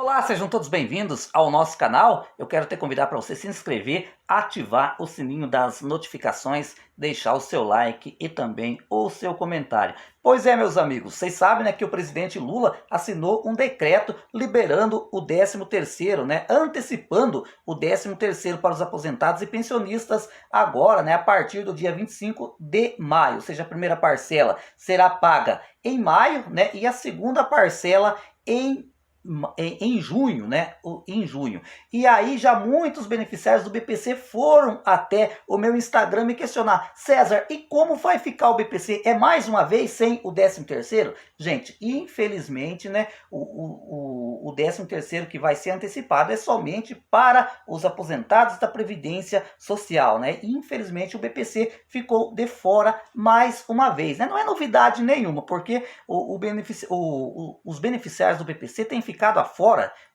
Olá, sejam todos bem-vindos ao nosso canal. Eu quero te convidar para você se inscrever, ativar o sininho das notificações, deixar o seu like e também o seu comentário. Pois é, meus amigos, vocês sabem, né, que o presidente Lula assinou um decreto liberando o 13º, né, antecipando o 13º para os aposentados e pensionistas agora, né, a partir do dia 25 de maio. Ou seja, a primeira parcela será paga em maio, né, e a segunda parcela em junho, né? Em junho. E aí já muitos beneficiários do BPC foram até o meu Instagram me questionar: César, e como vai ficar o BPC? É mais uma vez sem o 13º? Gente, infelizmente, né, o 13º que vai ser antecipado é somente para os aposentados da Previdência Social, né? Infelizmente o BPC ficou de fora mais uma vez, né? Não é novidade nenhuma, porque os beneficiários do BPC têm ficado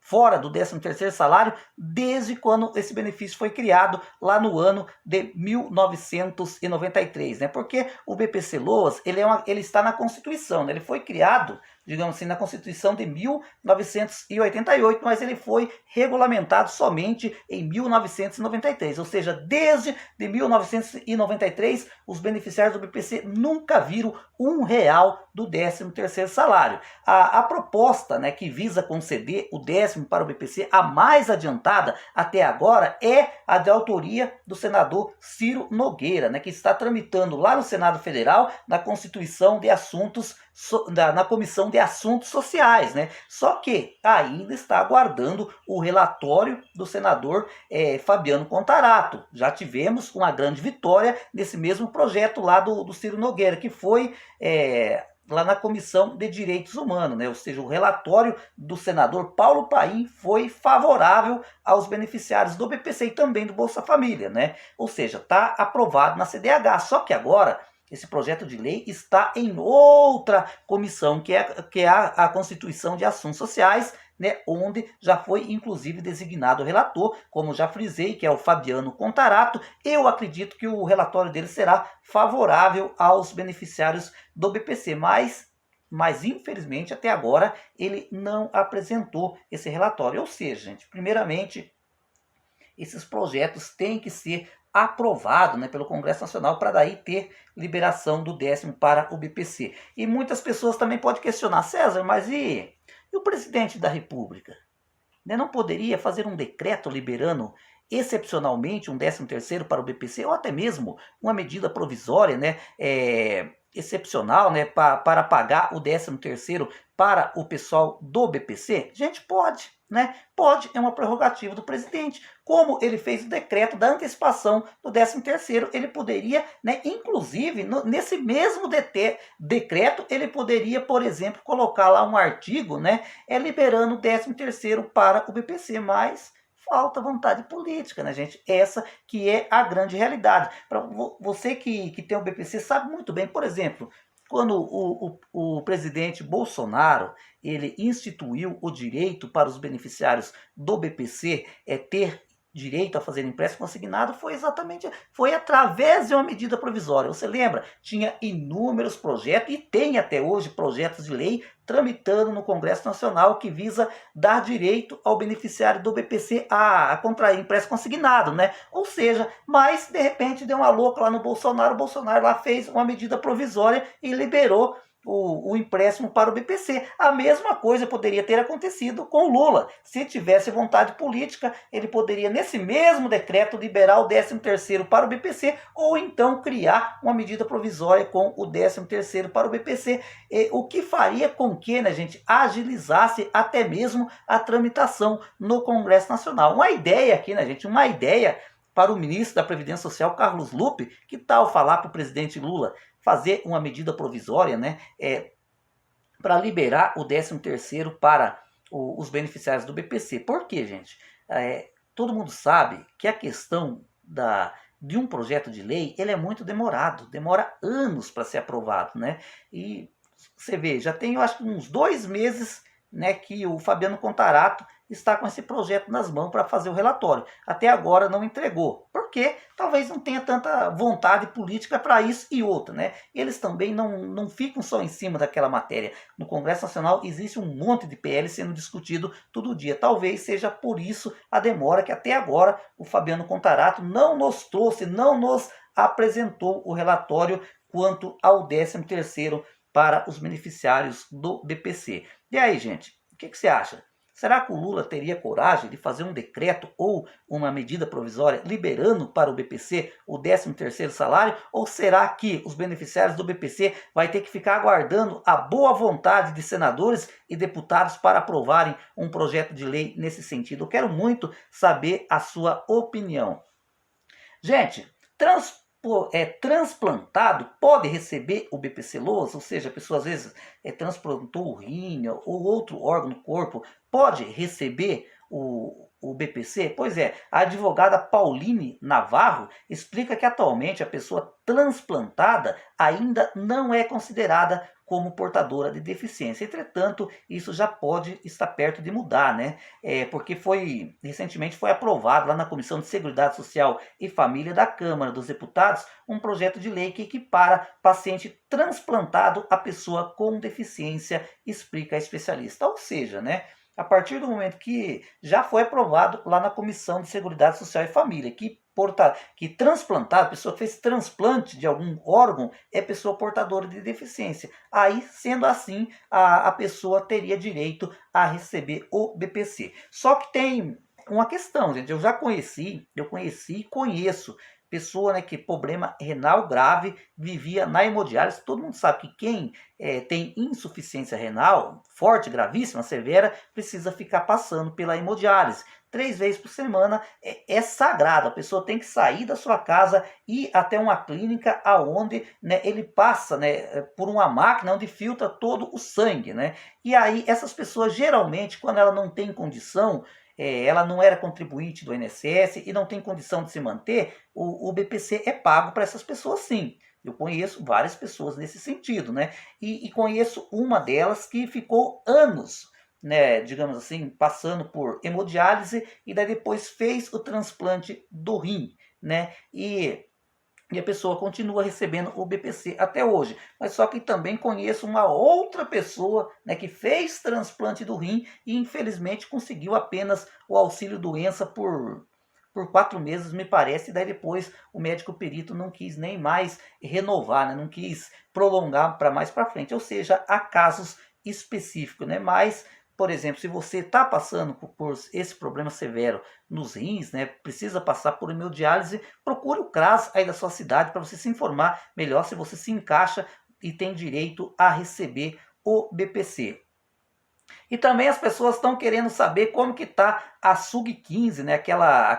fora do 13º salário desde quando esse benefício foi criado lá no ano de 1993, né? Porque o BPC Loas, ele está na Constituição, né? Ele foi criado, digamos assim, na Constituição de 1988, mas ele foi regulamentado somente em 1993, ou seja, desde de 1993, os beneficiários do BPC nunca viram R$ 1 do 13º salário. A proposta, né, que visa conceder o 10º para o BPC, a mais adiantada até agora, é a de autoria do senador Ciro Nogueira, né, que está tramitando lá no Senado Federal, na na Comissão de Assuntos Sociais, né? Só que ainda está aguardando o relatório do senador Fabiano Contarato. Já tivemos uma grande vitória nesse mesmo projeto lá do Ciro Nogueira, que foi lá na Comissão de Direitos Humanos, né? Ou seja, o relatório do senador Paulo Paim foi favorável aos beneficiários do BPC e também do Bolsa Família, né? Ou seja, está aprovado na CDH, só que agora esse projeto de lei está em outra comissão, que é a Constituição de Assuntos Sociais, né, onde já foi inclusive designado o relator, como já frisei, que é o Fabiano Contarato. Eu acredito que o relatório dele será favorável aos beneficiários do BPC, mas infelizmente até agora ele não apresentou esse relatório. Ou seja, gente, primeiramente, esses projetos têm que ser aprovados, né, pelo Congresso Nacional para daí ter liberação do 10º para o BPC. E muitas pessoas também podem questionar: César, mas e o presidente da República? Né, não poderia fazer um decreto liberando excepcionalmente um 13º para o BPC, ou até mesmo uma medida provisória, né, excepcional, né, para pagar o 13º para o pessoal do BPC? Gente, pode, né? Pode, é uma prerrogativa do presidente. Como ele fez o decreto da antecipação do 13º, ele poderia, né, inclusive, nesse mesmo decreto, ele poderia, por exemplo, colocar lá um artigo, né, liberando o 13º para o BPC, mas falta vontade política, né, gente? Essa que é a grande realidade. Para você que tem o BPC sabe muito bem, por exemplo, quando o presidente Bolsonaro ele instituiu o direito para os beneficiários do BPC ter direito a fazer empréstimo consignado, foi através de uma medida provisória. Você lembra? Tinha inúmeros projetos e tem até hoje projetos de lei tramitando no Congresso Nacional que visa dar direito ao beneficiário do BPC a contrair empréstimo consignado, né? Ou seja, mas de repente deu uma louca lá no Bolsonaro, o Bolsonaro lá fez uma medida provisória e liberou o empréstimo para o BPC. A mesma coisa poderia ter acontecido com o Lula. Se tivesse vontade política, ele poderia, nesse mesmo decreto, liberar o 13º para o BPC, ou então criar uma medida provisória com o 13º para o BPC, o que faria com que, né, gente, agilizasse até mesmo a tramitação no Congresso Nacional. Uma ideia aqui, né, gente, uma ideia para o ministro da Previdência Social, Carlos Lupe. Que tal falar para o presidente Lula fazer uma medida provisória, né, para liberar o 13º para os beneficiários do BPC? Por quê, gente? Todo mundo sabe que a questão de um projeto de lei, ele é muito demorado, demora anos para ser aprovado, né? E você vê, já tem, eu acho, uns 2 meses, né, que o Fabiano Contarato está com esse projeto nas mãos para fazer o relatório. Até agora não entregou, porque talvez não tenha tanta vontade política para isso e outra, né? Eles também não ficam só em cima daquela matéria. No Congresso Nacional existe um monte de PL sendo discutido todo dia. Talvez seja por isso a demora que até agora o Fabiano Contarato não nos trouxe, não nos apresentou o relatório quanto ao 13º para os beneficiários do BPC. E aí, gente, o que você acha? Será que o Lula teria coragem de fazer um decreto ou uma medida provisória liberando para o BPC o 13º salário? Ou será que os beneficiários do BPC vai ter que ficar aguardando a boa vontade de senadores e deputados para aprovarem um projeto de lei nesse sentido? Eu quero muito saber a sua opinião. Gente, transplantado pode receber o BPC-LOAS, ou seja, a pessoa às vezes transplantou o rim ou outro órgão do corpo, pode receber o BPC? Pois é, a advogada Pauline Navarro explica que atualmente a pessoa transplantada ainda não é considerada como portadora de deficiência. Entretanto, isso já pode estar perto de mudar, né? Porque recentemente foi aprovado lá na Comissão de Seguridade Social e Família da Câmara dos Deputados um projeto de lei que equipara paciente transplantado a pessoa com deficiência, explica a especialista. Ou seja, né? A partir do momento que já foi aprovado lá na Comissão de Seguridade Social e Família, que transplantado, a pessoa que fez transplante de algum órgão, é pessoa portadora de deficiência. Aí, sendo assim, a pessoa teria direito a receber o BPC. Só que tem uma questão, gente. Eu conheci e conheço pessoa, né, que problema renal grave, vivia na hemodiálise. Todo mundo sabe que quem tem insuficiência renal forte, gravíssima, severa, precisa ficar passando pela hemodiálise. 3 vezes por semana é sagrado. A pessoa tem que sair da sua casa e ir até uma clínica aonde, né, ele passa, né, por uma máquina onde filtra todo o sangue, né? E aí essas pessoas geralmente, quando ela não tem condição, ela não era contribuinte do INSS e não tem condição de se manter, o BPC é pago para essas pessoas, sim. Eu conheço várias pessoas nesse sentido, né? E conheço uma delas que ficou anos, né, digamos assim, passando por hemodiálise e daí depois fez o transplante do rim, né? E a pessoa continua recebendo o BPC até hoje. Mas só que também conheço uma outra pessoa, né, que fez transplante do rim e infelizmente conseguiu apenas o auxílio doença por 4 meses, me parece, e daí depois o médico perito não quis nem mais renovar, né, não quis prolongar para mais para frente. Ou seja, há casos específicos, né? Mas, por exemplo, se você está passando por esse problema severo nos rins, né, precisa passar por hemodiálise, procure o CRAS aí da sua cidade para você se informar melhor se você se encaixa e tem direito a receber o BPC. E também as pessoas estão querendo saber como que está a SUG-15, né, aquela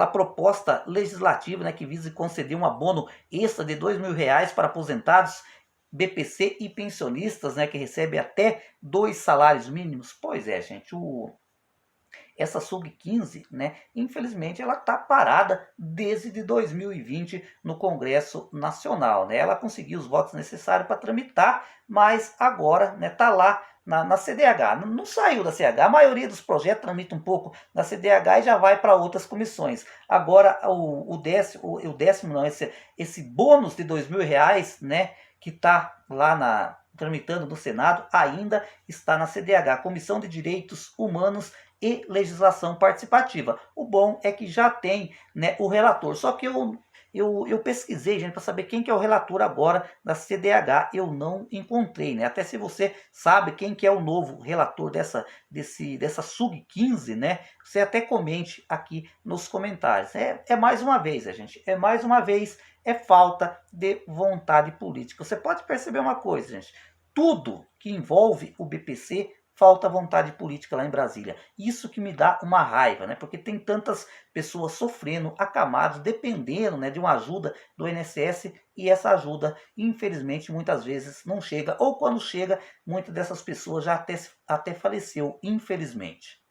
proposta legislativa, né, que visa conceder um abono extra de R$ 2.000 para aposentados, BPC e pensionistas, né, que recebem até 2 salários mínimos. Pois é, gente, essa SUG-15, né, infelizmente ela está parada desde 2020 no Congresso Nacional, né? Ela conseguiu os votos necessários para tramitar, mas agora, né, está lá na CDH. Não saiu da CDH, a maioria dos projetos tramita um pouco na CDH e já vai para outras comissões. Agora o décimo não, esse bônus de R$ 2.000, né, que está lá tramitando no Senado, ainda está na CDH, Comissão de Direitos Humanos e Legislação Participativa. O bom é que já tem, né, o relator, só que eu pesquisei, gente, para saber quem que é o relator agora da CDH, eu não encontrei, né? Até se você sabe quem que é o novo relator dessa SUG-15, né? Você até comente aqui nos comentários. É mais uma vez, gente, é mais uma vez, é falta de vontade política. Você pode perceber uma coisa, gente, tudo que envolve o BPC falta vontade política lá em Brasília. Isso que me dá uma raiva, né? Porque tem tantas pessoas sofrendo, acamados, dependendo, né, de uma ajuda do INSS e essa ajuda, infelizmente, muitas vezes não chega. Ou quando chega, muitas dessas pessoas já até faleceu, infelizmente.